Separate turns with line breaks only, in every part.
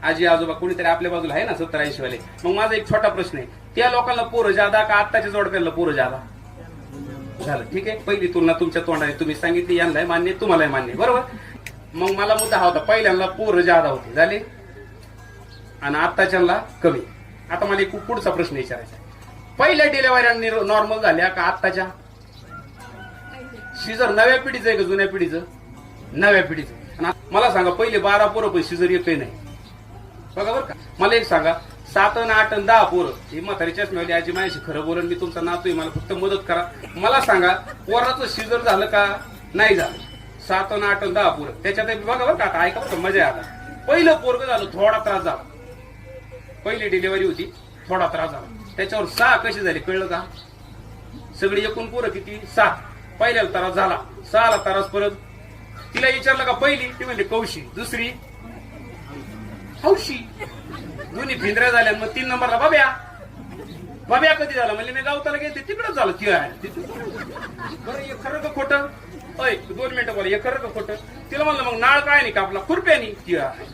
आजी आजोबा कोणीतरी आपल्या बाजूला आहे ना 70-80 वाले. मग माझा एक छोटा प्रश्न आहे, त्या लोकांना पोरं जादा का आत्ताच्या जोडप्याला पोरं जादा झालं? ठीक आहे, पहिली तुलना तुमच्या तोंडाने तुम्ही सांगितली, यांनाही मान्य तुम्हालाही मान्य, बरोबर. मग मला मुद्दा हा होता, पहिल्यांदा पोरं जादा होते झाले आणि आत्ताच्याला कमी. आता मला एक पुढचा प्रश्न विचारायचा आहे, पहिल्या डिलेव्हऱ्या नॉर्मल झाल्या का आत्ताच्या? शिजर नव्या पिढीचं आहे का जुन्या पिढीचं? नव्या पिढीचं. आणि मला सांगा, पहिले 12 पोरं पण शिजर एकही नाही बघा बरं का. मला एक सांगा, 7 आणि 8 आणि 10 पोरं, ही म्हातारी चष्म्यावाली आजी माझ्याशी खरं बोलन, मी तुमचा नातू आहे, मला फक्त मदत करा. मला सांगा, पोराचं शिजर झालं का नाही झालं? 7 आणि 8 आणि 10 पोरं, त्याच्यात बघा बरं का. आता ऐका बरं, मजा आला. पहिलं पोरग झालं, थोडा त्रास झाला. पहिली डिलिव्हरी होती, थोडा त्रास झाला. त्याच्यावर 6 कशी झाली कळलं का? सगळी एकूण पोरं किती? 7. पहिल्याला त्रास झाला, 6ला त्रास परत. तिला विचारलं का पहिली? ती म्हणजे कौशी. दुसरी हौशी. दोन्ही भिंद्र्या झाल्या. मग 3 नंबरला बाब्या. बाब्या कधी झाला? म्हणजे मी गावताला गेले तिकडच झालं. ती आहे बरं, हे खरं का खोटं? 2 मिनिटं बोला, हे खरं का खोटं? तिला म्हणलं मग नाळ काय नाही का आपला? खुरप्यानी. ती आहे.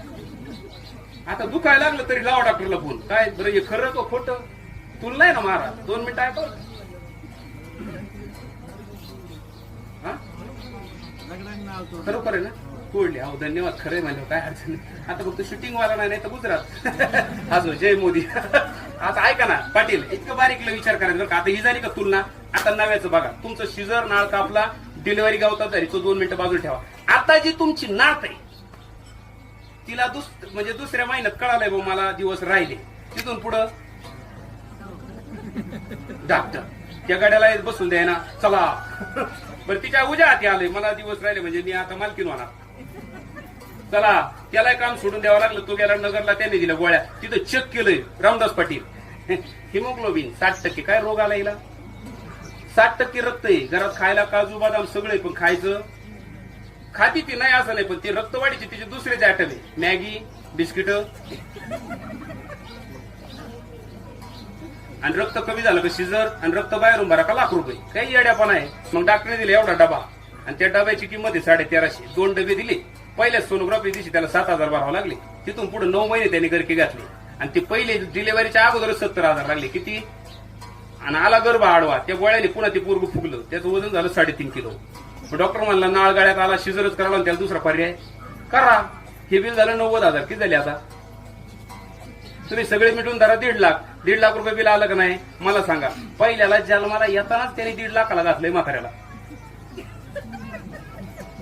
आता दुखायला लागलं तरी लावा डॉक्टरला फोन. काय बरं, हे खरं का खोटं? तुला नाही ना मारा. 2 मिनिटं आहे. खरोखर आहे ना? कोडले. अहो धन्यवाद, खरंय म्हणजे काय अडचण नाही. आता फक्त शूटिंग वाला नाही तर गुजरात. अजून जय मोदी. आता ऐका ना पाटील, इतकं बारीकला विचार करायचा बरं का. आता ही झाली का तुलना? आता नव्याचं बघा. तुमचं शिजर नाळ कापला, डिलिव्हरी गावता तरी तो 2 मिनिटं बाजूला ठेवा. आता जी तुमची नात आहे तिला म्हणजे दुसऱ्या महिन्यात कळालंय भाऊ मला दिवस राहिले, तिथून पुढं डॉक्टर त्या गाड्याला बसून द्याय ना, चला बरं तिच्या उद्या हाती आलंय मला दिवस राहिले म्हणजे मी आता मालकीन होणार, चला. त्याला काम सोडून द्यावं लागलं. तो गेला नगरला, त्याने दिल्या गोळ्या. तिथं चेक केलंय रामदास पाटील, हिमोग्लोबिन 60%. काय रोग आला हिला? 60% रक्त आहे. घरात खायला काजू बदाम सगळे, पण खायचं खाती ती नाही असं नाही, पण ते रक्तवाढीचे तिचे दुसरेच आयटम आहे. Maggi, biscuit. आणि रक्त कमी झालं का शिजर, आणि रक्त बाहेरून भरा का ₹1,00,000. काही येड्यापण आहे. मग डॉक्टरने दिले एवढा डबा, आणि त्या डब्याची किंमत आहे 1350. 2 डबे दिले. पहिल्या सोनोग्राफी दिवशी त्याला 7,000 भरावं लागले. तिथून पुढे 9 महिने त्यांनी गरके घातले. आणि ते पहिले डिलिव्हरीच्या अगोदर 70,000 लागले. किती? आणि आला गर्भ आडवा. त्या गोळ्याने पुन्हा ते पोरग फुगलं. त्याचं वजन झालं 3.5 किलो. डॉक्टर म्हणला नाळ गाड्यात आला, शिजरच करायला, त्याला दुसरा पर्याय करा. हे बिल झालं 90,000. किती झाले आता? तुम्ही सगळे मिटून धरा 1.5 लाख रुपये बिल आलं का नाही मला सांगा. पहिल्याला जन्माला येतानाच त्याने 1.5 लाखाला घातलंय म्हाताऱ्याला.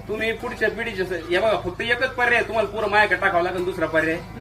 तुम्ही पुढच्या पिढीचे हे बघा, फक्त एकच पर्याय तुम्हाला पुरं मायाकडे टाकावं लागेल, दुसरा पर्याय